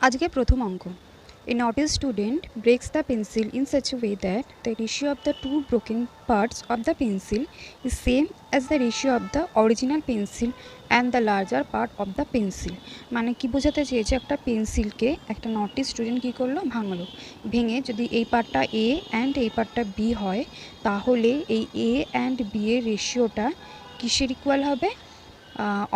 আজকে প্রথম অঙ্ক। A naughty student breaks the pencil in such a way that the ratio of the two broken parts of the pencil is same as the ratio of the original pencil and the larger part of the pencil। মানে কি বোঝাতে চেয়েছে, একটা পেন্সিলকে একটা নটি student কী করলো, ভাঙলো। ভেঙে যদি এই পার্টটা এ অ্যান্ড এই পার্টটা বি হয়, তাহলে এই এ অ্যান্ড বি এর রেশিওটা কিসের ইকুয়াল হবে?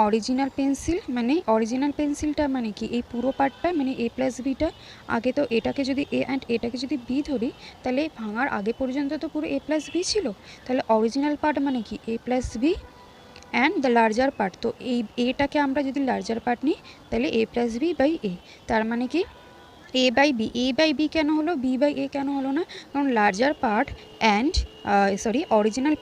অরিজিনাল পেন্সিল মানে অরিজিনাল পেন্সিলটা মানে কি এই পুরো পার্টটা মানে এ প্লাস বিটা। আগে তো এটাকে যদি এ অ্যান্ড এটাকে যদি বি ধরি, তাহলে ভাঙার আগে পর্যন্ত তো পুরো এ প্লাস বি ছিল। তাহলে অরিজিনাল পার্ট মানে কি A plus B and the larger part. তো এই এটাকে আমরা যদি লার্জার পার্ট নিই, তাহলে A plus B by A. তার মানে কি A by B, A by B কেন হলো, বি বাই এ কেন হলো না? কারণ larger part and original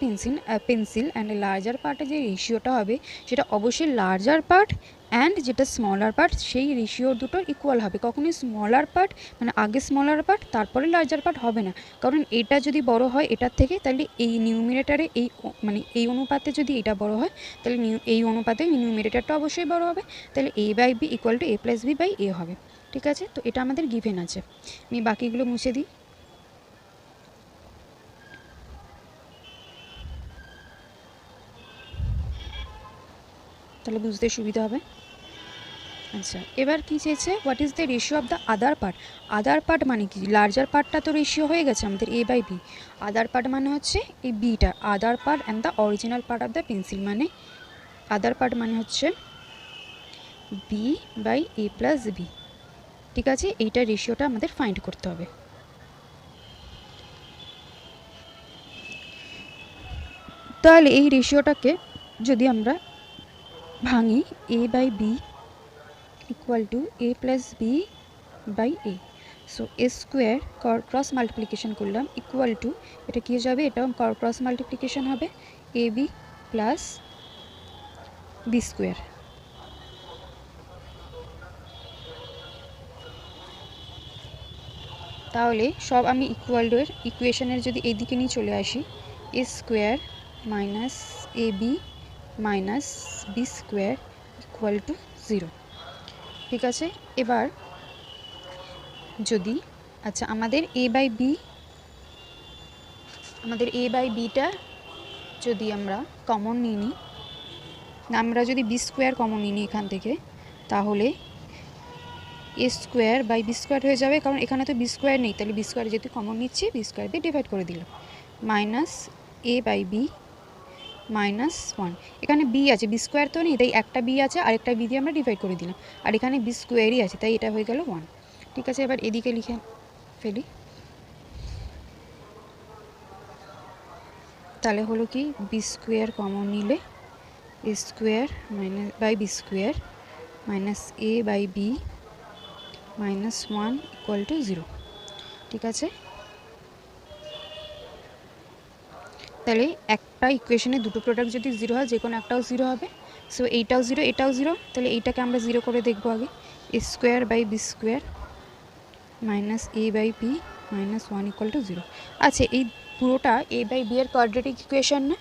pencil and larger পার্টে যে রেশিওটা হবে, সেটা অবশ্যই লার্জার পার্ট অ্যান্ড যেটা স্মলার পার্ট সেই রেশিও দুটো ইকুয়াল হবে। কখনোই স্মলার পার্ট মানে আগে স্মলার পার্ট তারপরে লার্জার পার্ট হবে না। কারণ এটা যদি বড় হয় এটার থেকে, তাহলে এই নিউমিনেটারে এই মানে এই অনুপাতে যদি এটা বড় হয়, তাহলে এই অনুপাতে নিউমিনেটারটা অবশ্যই বড় হবে। তাহলে A by B equal to A plus B by A হবে। ঠিক আছে, তো এটা আমাদের গিভেন আছে। আমি বাকিগুলো মুছে দিই। তাহলে বুঝতে সুবিধা হবে। আচ্ছা, এবার কি চেয়েছে, what is the ratio of the other part. Other part মানে কি, লার্জার পার্টটা তো রেশিও হয়ে গেছে আমাদের A by B. Other part মানে হচ্ছে এই বিটা, other part and the original part of the pencil. মানে আদার পার্ট মানে হচ্ছে B by A plus B. ঠিক আছে, এইটার রেশিওটা আমাদের ফাইন্ড করতে হবে। তাহলে এই রেশিওটাকে যদি আমরা ভাঙি, A by B equal to A plus B by A. So A square cross multiplication করলাম ইকুয়াল টু, এটা কী যাবে, এটাও ক্রস মাল্টিপ্লিকেশন হবে, A B plus B square. তাহলে সব আমি ইকুয়াল টু এর ইকুয়েশনের যদি এইদিকে নিয়ে চলে আসি, A square minus A B minus B square equal to 0। ঠিক আছে, এবার যদি আচ্ছা আমাদের এ বাই বিটা যদি আমরা কমন নিই নিই, আমরা যদি বি স্কোয়ার কমন নিই নিই এখান থেকে, তাহলে A square by B square হয়ে যাবে। কারণ এখানে তো বি স্কোয়ার নেই, তাহলে বি স্কোয়ার যেহেতু কমন নিচ্ছি, বি স্কোয়ার দিয়ে ডিভাইড করে দিলাম। Minus A by B minus 1। এখানে বি আছে, বি স্কোয়ার তো নেই, তাই একটা বি আছে, আরেকটা বি দিয়ে আমরা ডিভাইড করে দিলাম। আর এখানে বি স্কোয়ারই আছে, তাই এটা হয়ে গেল 1। ঠিক আছে, এবার এদিকে লিখে ফেলি। তাহলে হলো কি, বি স্কোয়ার কমন নিলে A square minus by B square minus A by B minus 1 equal to 0। ঠিক আছে, তাহলে একটা ইকুয়েশনে দুটো প্রোডাক্ট যদি 0 হয়, যে কোনো একটাও 0 হবে। সো এইটাও 0 এটাও 0, তাহলে এইটাকে আমরা 0 করে দেখবো আগে। A square by B square minus A by B minus 1 equal to 0। আচ্ছা, এই পুরোটা এ বাই বি এর কোয়াড্রেটিক ইকুয়েশন না,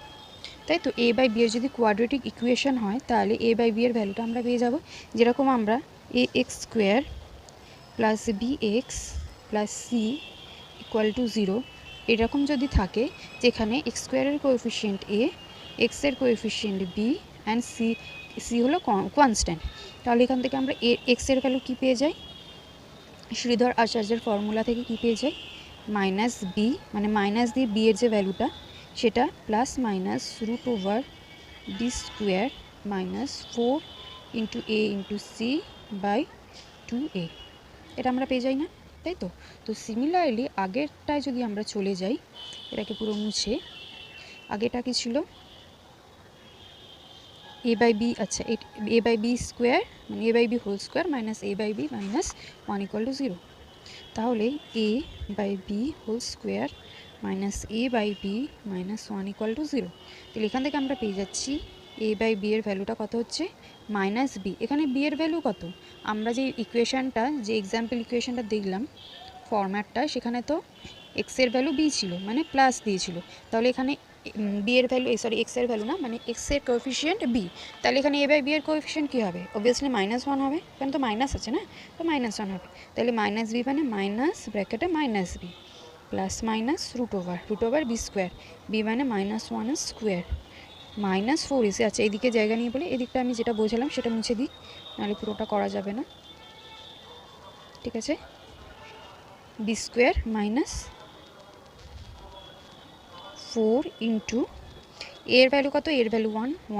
তাই তো? এ বাই বি এর যদি কোয়াড্রেটিক ইকুয়েশন হয়, তাহলে এ বাই বি এর ভ্যালুটা আমরা পেয়ে যাব, যেরকম আমরা A X square plus B X plus C equal to 0 এরকম যদি থাকে, যেখানে এক্স স্কোয়ারের কোএফিসিয়েন্ট এ, এক্সের কোএফিসিয়েন্ট বি অ্যান্ড সি হলো কনস্ট্যান্ট, তাহলে এখান থেকে আমরা এক্সের ভ্যালু কী পেয়ে যাই, শ্রীধর আচার্যের ফর্মুলা থেকে কী পেয়ে যাই, মাইনাস বি মানে মাইনাস দিয়ে বি এর যে ভ্যালুটা সেটা plus minus root over B square minus 4 into A into C by 2a। এটা আমরা পেয়ে যাই না, তাই তো? তো সিমিলারলি আগেরটায় যদি আমরা চলে যাই, এটাকে পুরো মুছে, আগেটা কি ছিল, এ বাই বি, আচ্ছা এ বাই বি স্কোয়ার মানে A by B whole square minus A by B minus 1 equal to 0। তাহলে A by B whole square minus A by B minus 1 equal to 0। তাহলে এখান থেকে আমরা পেয়ে যাচ্ছি এ বাই বি এর ভ্যালুটা কত হচ্ছে, মাইনাস বি। এখানে বি এর ভ্যালু কত, আমরা যে ইকুয়েশানটা যে এক্সাম্পল ইকুয়েশানটা দেখলাম ফরম্যাটটা, সেখানে তো এক্সের ভ্যালু বি ছিল মানে প্লাস দিয়েছিল, তাহলে এখানে বি এর ভ্যালু সরি এক্স এর ভ্যালু না, মানে এক্স এর কোএফিসিয়েন্ট বি, তাহলে এখানে এ বাই বি এর কোএফিসিয়েন্ট কী হবে? অবভিয়াসলি -1 হবে, কারণ তো মাইনাস আছে না, তো -1 হবে। তাহলে মাইনাস বি মানে মাইনাস ব্র্যাকেটে minus B plus minus root over B square, B মানে -1 স্কোয়ার -4 এসে আচ্ছা এদিকে জায়গা নিয়ে বলে এদিকটা আমি যেটা বোঝালাম সেটা মুছে দিই, নাহলে পুরোটা করা যাবে না। ঠিক আছে, বি স্কোয়ার মাইনাস 4 ইন্টু এর ভ্যালু কত? এর ভ্যালু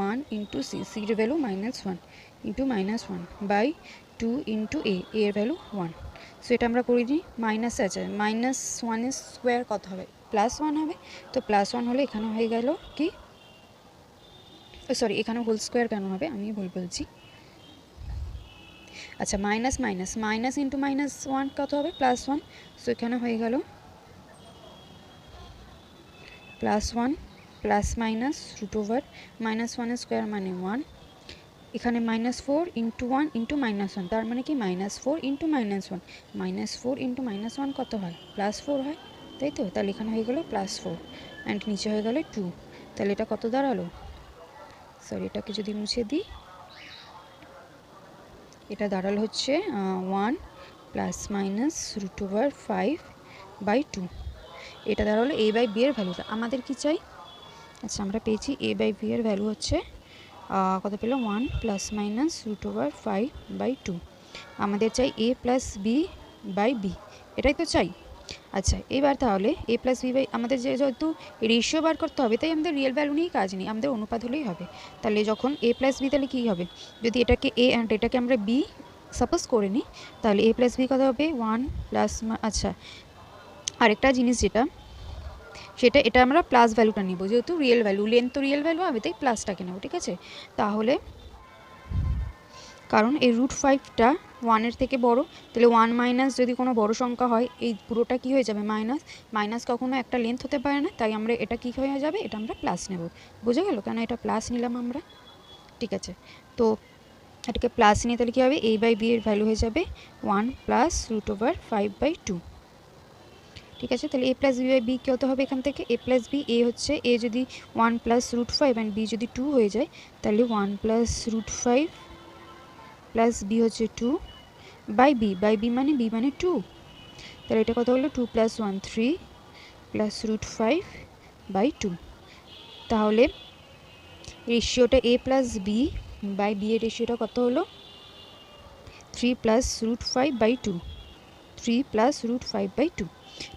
1 ইন্টু সি, সির ভ্যালু -1 ইন্টু -1 বাই 2 ইন্টু এর ভ্যালু 1। সো এটা আমরা করে দিই, মাইনাস আছে, -1 এর স্কোয়ার কত হবে? +1 হবে। তো +1 হলে এখানে হয়ে গেল কি, সরি এখানে হোল স্কোয়ার কেন হবে, আমি ভুল বলছি। আচ্ছা মাইনাস ইন্টু -1 কত হবে? +1। সো এখানে হয়ে গেল +1 plus minus root over -1 square মানে 1, এখানে -4 ইন্টু 1 ইন্টু -1, তার মানে কি -4 ইন্টু -1, -4 ইন্টু -1 কত হয়? +4 হয়, তাই তো? তাহলে এখানে হয়ে গেল +4 অ্যান্ড নিচে হয়ে গেল 2। তাহলে এটা কত দাঁড়ালো? সরি এটাকে যদি মুছে দিই, এটা দাঁড়ালো হচ্ছে 1 প্লাস মাইনাস রুট ওভার 5/2। এটা দাঁড়ালো এ বাই বি এর ভ্যালুটা। আমাদের কি চাই? আচ্ছা আমরা পেয়েছি এ বাই বি এর ভ্যালু হচ্ছে কত পেলাম? 1 প্লাস মাইনাস রুট ওভার 5/2। আমাদের চাই এ প্লাস বি বাই বি, এটাই তো চাই। আচ্ছা এবার তাহলে এ প্লাস বি বাই, আমাদের যেহেতু রেশিও বার করতে হবে তাই আমাদের রিয়েল ভ্যালু নিয়েই কাজ নেই, আমাদের অনুপাত হলেই হবে। তাহলে যখন এ প্লাস বি, তাহলে কী হবে? যদি এটাকে এ অ্যান্ড এটাকে আমরা বি সাপোজ করে নিই, তাহলে এ প্লাস বি কত হবে? 1 প্লাস, আচ্ছা আরেকটা জিনিস যেটা সেটা এটা আমরা প্লাস ভ্যালুটা নেব, যেহেতু রিয়েল ভ্যালু, লেন্থ তো রিয়েল ভ্যালু হবে, তাই প্লাসটাকে নেব। ঠিক আছে, তাহলে কারণ এই √5টা 1-এর থেকে বড়, তাহলে 1 মাইনাস যদি কোনো বড় সংখ্যা হয় এই পুরোটা কী হয়ে যাবে? মাইনাস কখনো একটা লেন্থ হতে পারে না, তাই আমরা এটা কী হয়ে যাবে? এটা আমরা প্লাস নেব। বোঝা গেল কেন এটা প্লাস নিলাম আমরা? ঠিক আছে, তো এটাকে প্লাস নিয়ে তাহলে কী হবে? এ বাই বি এর ভ্যালু হয়ে যাবে 1 প্লাস √5/2। ঠিক আছে, তাহলে A plus B by B কত হবে এখান থেকে? এ প্লাস বি, এ হচ্ছে এ যদি 1 প্লাস √5 অ্যান্ড বি যদি 2 হয়ে যায়, তাহলে 1 প্লাস √5 প্লাস বি হচ্ছে 2 বাই বি মানে বি মানে 2, তাহলে এটা কত হলো? 2 + 1 3 প্লাস √5/2। তাহলে রেশিওটা এ প্লাস বি বাই বি এর রেশিওটা কত হলো? 3 প্লাস √5/2, 3 প্লাস √5/2।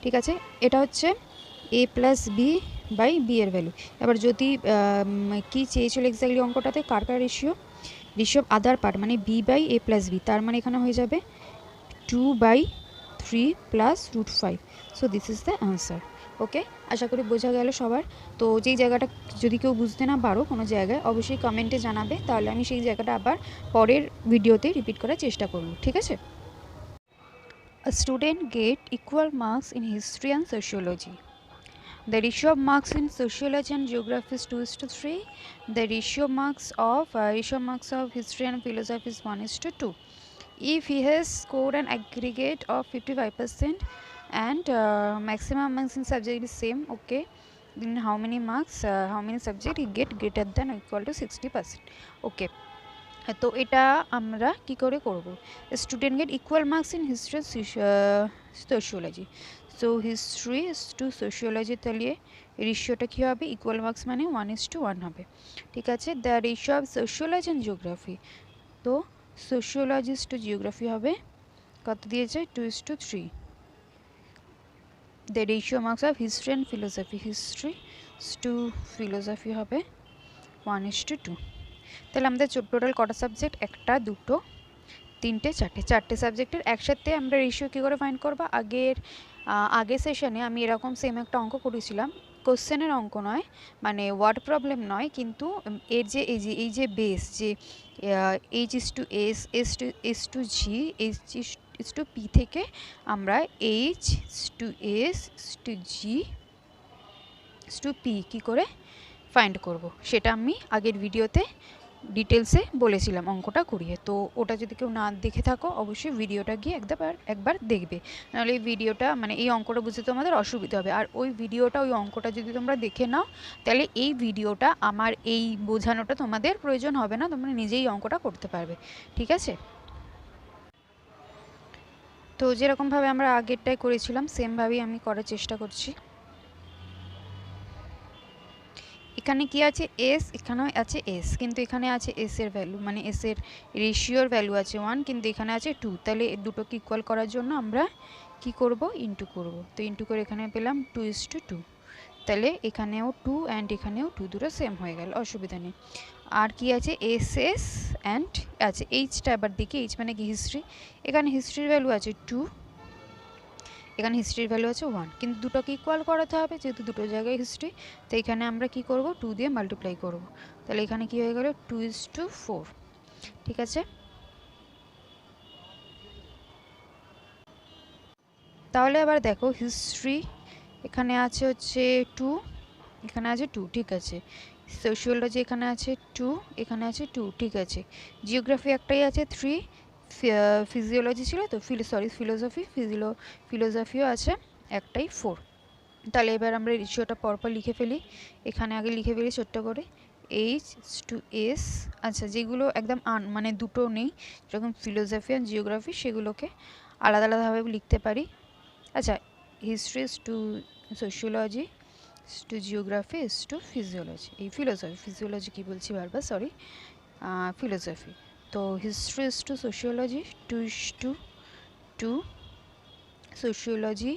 ঠিক আছে, এটা হচ্ছে A plus B by B এর ভ্যালু। এবার যদি কি চেয়েছিল এক্স্যাক্টলি অঙ্কটাতে, কার রেশিও অফ আদার পার্ট, মানে B by A plus B, তার মানে এখানে হয়ে যাবে 2/3 plus √5। So this is the answer. Okay, আশা করি বোঝা গেল সবার। তো যেই জায়গাটা যদি কেউ বুঝতে না পারো কোনো জায়গায়, অবশ্যই কমেন্টে জানাবে, তাহলে আমি সেই জায়গাটা আবার পরের ভিডিওতে রিপিট করার চেষ্টা করব। ঠিক আছে, A student get equal marks in history and sociology. The ratio of marks in sociology and geography is 2:3. The ratio marks of history and philosophy is 1:2. If he has scored an aggregate of 55% and maximum marks in subject is same, okay, then how many subject he get greater than or equal to 60%? Okay, তো এটা আমরা কি করে করব? Student get equal marks in history sociology. So history to sociology, তাহলে রেশিওটা কী হবে? Equal marks মানে 1:1 হবে। ঠিক আছে, the ratio of sociology and geography, তো সোশিওলজিস টু জিওগ্রাফি হবে কত দিয়েছে? 2:3। The ratio marks of history and history two philosophy হবে 1:2। তাহলে আমাদের টোটাল কটা সাবজেক্ট? 1 2 3 4টে সাবজেক্টের একসাথে আমরা রেশিও কী করে ফাইন্ড করবো? আগের সেশনে আমি এরকম সেম একটা অঙ্ক করেছিলাম, কোশ্চেনের অঙ্ক নয়, মানে ওয়ার্ড প্রবলেম নয়, কিন্তু এর যে এই যে বেস, যে H:S, S:(G), H:(P) থেকে আমরা H:(S,G,P) কী করে ফাইন্ড করব সেটা আমি আগের ভিডিওতে ডিটেলসে বলেছিলাম অঙ্কটা করিয়ে। তো ওটা যদি কেউ না দেখে থাকো অবশ্যই ভিডিওটা গিয়ে একবার দেখবে, নাহলে এই ভিডিওটা মানে এই অঙ্কটা বুঝতে তোমাদের অসুবিধা হবে। আর ওই ভিডিওটা ওই অঙ্কটা যদি তোমরা দেখে নাও তাহলে এই ভিডিওটা আমার এই বোঝানোটা তোমাদের প্রয়োজন হবে না, তোমরা নিজেই অঙ্কটা করতে পারবে। ঠিক আছে? তো যেরকমভাবে আমরা আগেরটাই করেছিলাম সেমভাবেই আমি করার চেষ্টা করছি। এখানে কি আছে এস, এখানেও আছে এস, কিন্তু এখানে আছে এস এর ভ্যালু মানে এস এর রেশিওর ভ্যালু আছে 1, কিন্তু এখানে আছে 2। তাহলে দুটোকে ইকুয়াল করার জন্য আমরা কি করব, ইনটু করব। তো ইনটু করে এখানে পেলাম 2:2। তাহলে এখানেও 2 অ্যান্ড এখানেও 2, দুটো সেম হয়ে গেল, অসুবিধা নেই। আর কি আছে এস এস অ্যান্ড আছে এইচটা এবার দিকে, এইচ মানে কি হিস্ট্রি, এখানে হিস্ট্রির ভ্যালু আছে 2, এখানে হিস্ট্রির ভ্যালু আছে 1, কিন্তু দুটোকে ইকুয়াল করাতে হবে যেহেতু দুটো জায়গায় হিস্ট্রি। তো এখানে আমরা কি করব, 2 দিয়ে মাল্টিপ্লাই করব। তাহলে এখানে কি হয়ে গেল 2:4। ঠিক আছে? তাহলে আবার দেখো হিস্ট্রি এখানে আছে হচ্ছে 2, এখানে আছে 2, ঠিক আছে। সোশিওলজি এখানে আছে 2, এখানে আছে 2, ঠিক আছে। জিওগ্রাফি একটাই আছে 3, ফিজিওলজি ছিল তো ফিলোসফিও আছে একটাই 4। তাহলে এবার আমরা রেশিওটা পরপর লিখে ফেলি। এখানে আগে লিখে ফেলি ছোট্ট করে H/S। আচ্ছা, যেগুলো একদম মানে দুটো নেই, যেরকম ফিলোসফি আর জিওগ্রাফি, সেগুলোকে আলাদা আলাদাভাবে লিখতে পারি। আচ্ছা, history is to sociology, to geography, is to physiology, এই ফিজিওলজি কি বলছি বারবার, সরি, ফিলোসফি। তো history is to sociology, 2:2, sociology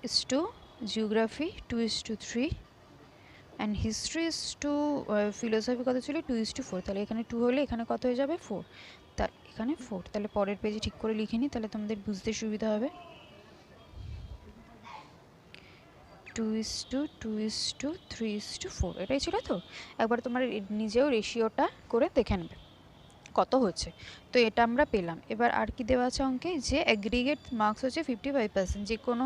is to geography 2:3, and history is to philosophy কত ছিল 2:4। তাহলে এখানে 2 হলে এখানে কত হয়ে যাবে 4, তা এখানে 4। তাহলে পরের পেজে ঠিক করে লিখে নিই, তাহলে তোমাদের বুঝতে সুবিধা হবে। 2:3:4 এটাই ছিল তো। একবার তোমার নিজেও রেশিওটা করে দেখে নেবে কত হচ্ছে। তো এটা আমরা পেলাম। এবার আর কি দেওয়া আছে অঙ্কে, যে অ্যাগ্রিগেট মার্কস হচ্ছে 55%। যে কোনো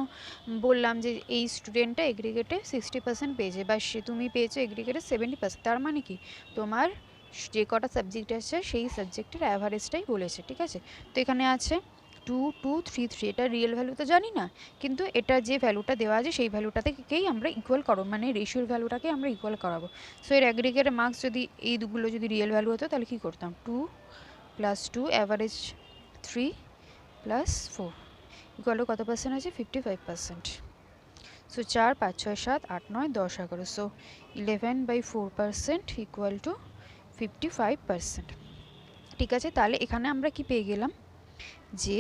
বললাম যে এই স্টুডেন্টটা এগ্রিগেটে 60% পেয়েছে, বা তুমি পেয়েছো এগ্রিগেটে 70%, তার মানে কি তোমার যে কটা সাবজেক্ট আছে সেই সাবজেক্টের অ্যাভারেজটাই বলেছে। ঠিক আছে? তো এখানে আছে 2,2,3,3, এটা রিয়েল ভ্যালু তো জানি না, কিন্তু এটা যে ভ্যালুটা দেওয়া আছে সেই ভ্যালুটাকেই আমরা ইকুয়াল করাবো, মানে রেশিওর ভ্যালুটাকে আমরা ইকুয়াল করাবো। সো এর অ্যাগ্রিগেট মার্কস যদি এই দুগুলো যদি রিয়েল ভ্যালু হতো তাহলে কী করতাম, 2 + 2 অ্যাভারেজ 3 + 4 ইকুয়াল টু কত পার্সেন্ট আছে, 55%। So 4, 5, 6, 7, 8, 9, 10, 11, so 11/4% equal to 55%। ঠিক আছে? তাহলে এখানে আমরা কি পেয়ে গেলাম, যে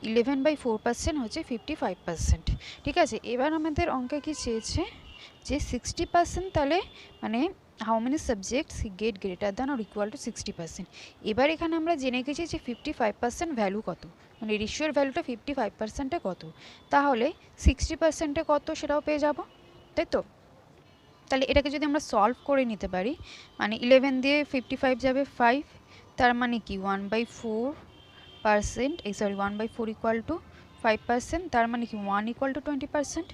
11/4% হচ্ছে 55%। ঠিক আছে? এবার আমাদের অঙ্কে কি চেয়েছে, যে 60%, তাহলে মানে how many subjects get greater than or equal to 60%। এবার এখানে আমরা জেনে গেছি যে 55% ভ্যালু কত, মানে রেশিওর ভ্যালুটা 55%-এ কত, তাহলে 60%-এ কত সেটাও পেয়ে যাব, তাই তো? তাহলে এটাকে যদি আমরা সলভ করে নিতে পারি, মানে 11 দিয়ে 55 যাবে 5, তার মানে কি 1/4%, 1/4 ইকুয়াল টু 5%, তার মানে কি 1 ইকুয়াল টু 20%।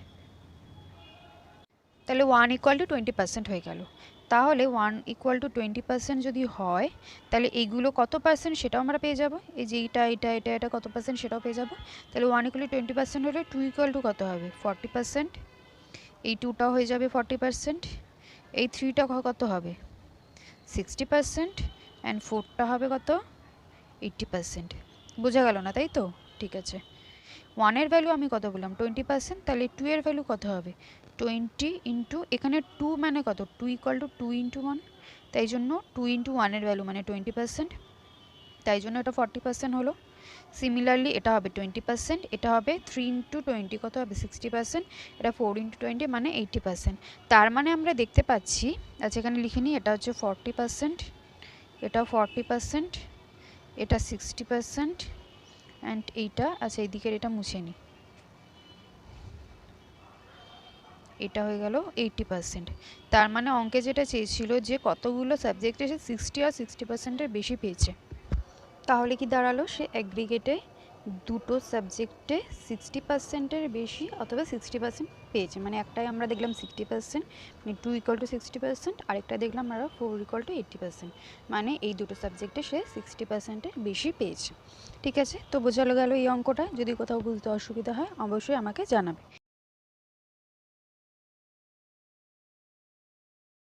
তাহলে 1 ইকুয়াল টু 20% হয়ে গেল। তাহলে 1 ইকুয়াল টু 20% যদি হয়, তাহলে এইগুলো কত পার্সেন্ট সেটাও আমরা পেয়ে যাব, এই যে এটা কত পার্সেন্ট সেটাও পেয়ে যাব। তাহলে 1 ইকুয়াল টু 20% হলে 2 ইকুয়াল টু কত হবে, 40%, এই 2টাও হয়ে যাবে 40%, এই 3টা কত হবে 60%, অ্যান্ড 4টা হবে কত 80%। বোঝা গেল না, তাই তো? ঠিক আছে। 1 এর ভ্যালু আমি কত বললাম 20%, তাহলে 2 এর ভ্যালু কত হবে 20 ইন্টু, এখানে 2 মানে কত, 2 ইকুয়াল টু 2 ইন্টু 1, তাই জন্য 2 ইন্টু 1 এর ভ্যালু মানে 20%, তাই জন্য এটা 40% হলো। সিমিলারলি এটা হবে 20%, এটা হবে 3 ইন্টু 20 কত হবে 60%, এটা 4 ইন্টু 20 মানে 80%। তার মানে আমরা দেখতে পাচ্ছি, আচ্ছা এখানে লিখে নিই, এটা হচ্ছে 40%, এটা 40%, এটা 60%, অ্যান্ড এইটা, আচ্ছা এই দিকের এটা মুছে নিই, এটা হয়ে গেল 80%। তার মানে অঙ্কে যেটা চেয়েছিল যে কতগুলো সাবজেক্ট এসে 60 আর 60%-এর বেশি পেয়েছে, তাহলে কি দাঁড়ালো, সে অ্যাগ্রিগেটে দুটো সাবজেক্টে 60%-এর বেশি অথবা 60% পেয়েছে, মানে একটাই আমরা দেখলাম 60%, মানে 2 = 60%, আরেকটা দেখলাম আমরা 4 = 80%, মানে এই দুটো সাবজেক্টে সে 60%-এর বেশি পেয়েছে। ঠিক আছে, তো বোঝালো গেল এই অঙ্কটা। যদি কোথাও বুঝতে অসুবিধা হয় অবশ্যই আমাকে জানাবে।